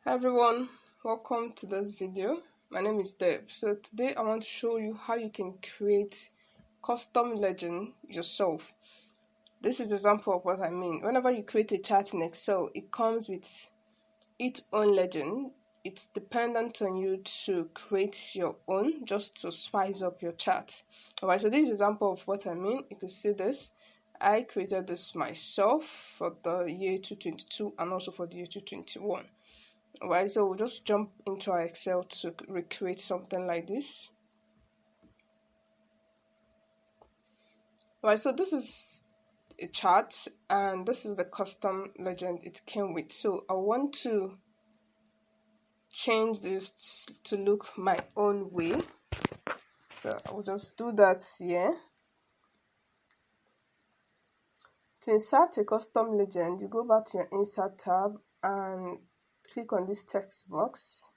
Hi everyone, welcome to this video. My name is Deb. So today I want to show you how you can create custom legend yourself. This is an example of what I mean. Whenever you create a chart in Excel, it comes with its own legend. It's dependent on you to create your own just to spice up your chart. Alright, so this is an example of what I mean. You can see this. I created this myself for the year 2022 and also for the year 2021. Alright, so we'll just jump into our Excel to recreate something like this. Alright, so this is a chart and this is the custom legend it came with. So I want to change this to look my own way. So I will just do that here. To insert a custom legend, you go back to your Insert tab and click on this text box.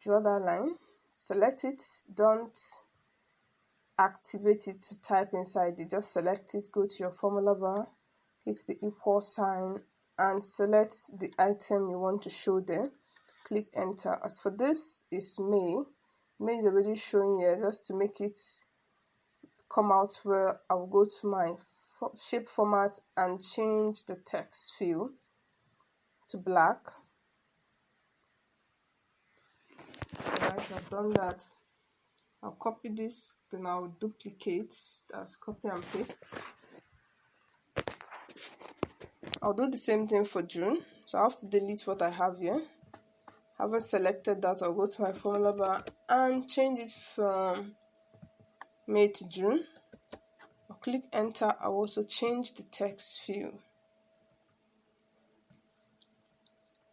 Draw that line, select it, don't activate it to type inside it, just select it, go to your formula bar, hit the equal sign and select the item you want to show there, click enter. As for this is May is already showing here. Just to make it come out where I'll go to my shape format and change the text fill to black. Alright, I've done that. I'll copy this, then I'll duplicate, that's copy and paste. I'll do the same thing for June, so I have to delete what I have here. Having selected that, I'll go to my formula bar and change it from May to June. I'll click enter. I'll also change the text fill.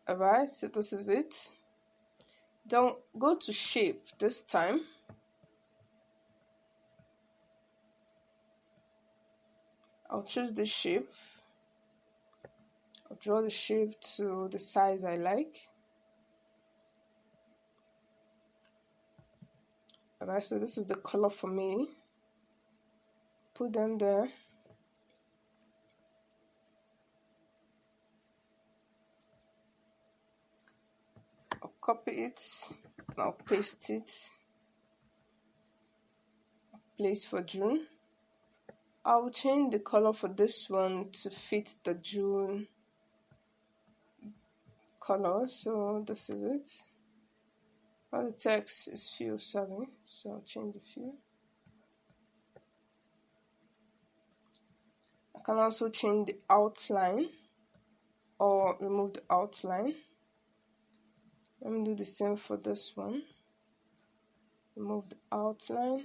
Alright, so this is it. Then go to shape this time. I'll choose this shape. I'll draw the shape to the size I like. Alright, so this is the color for me. Put them there. I'll copy it. I'll paste it. Place for June. I'll change the color for this one to fit the June color. So this is it. Well, the text is fill, sorry. So I'll change the fill. I can also change the outline or remove the outline. Let me do the same for this one. Remove the outline.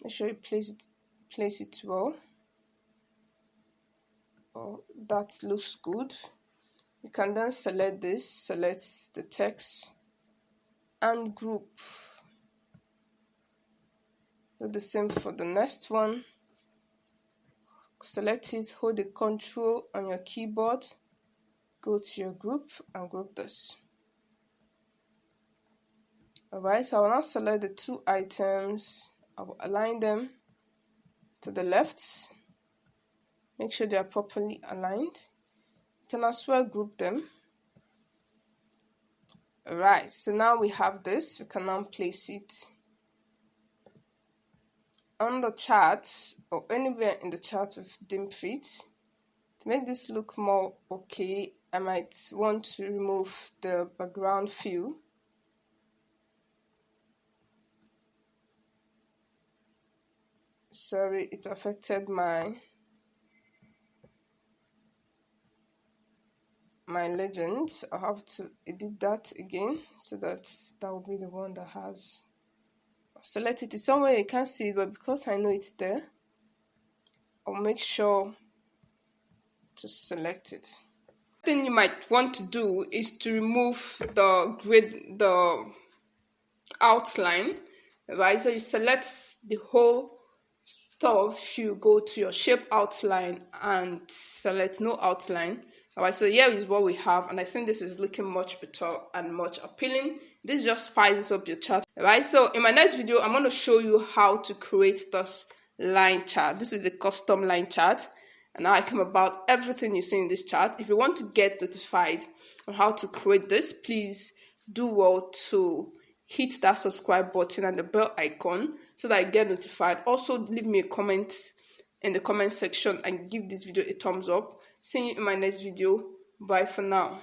Make sure you place it well. Oh, that looks good. You can then select this, select the text and group. Do the same for the next one. Select it, hold the Control on your keyboard, go to your group and group this. Alright, so I will now select the two items. I will align them to the left. Make sure they are properly aligned. You can as well group them. Alright, so now we have this. We can now place it on the chart or anywhere in the chart with dim fit. To make this look more okay, I might want to remove the background fill. Sorry, it affected my legend. I'll have to edit that again so that will be the one that has. I've selected it somewhere you can't see it, but because I know it's there, I'll make sure to select it. The thing you might want to do is to remove the outline, right? So you select the whole stuff, you go to your shape outline and select no outline. Alright, so here is what we have, and I think this is looking much better and much appealing. This just spices up your chart, right? So in my next video, I'm going to show you how to create this line chart. This is a custom line chart, and now I came about everything you see in this chart. If you want to get notified on how to create this, please do well to hit that subscribe button and the bell icon so that I get notified. Also, leave me a comment in the comment section and give this video a thumbs up. See you in my next video. Bye for now.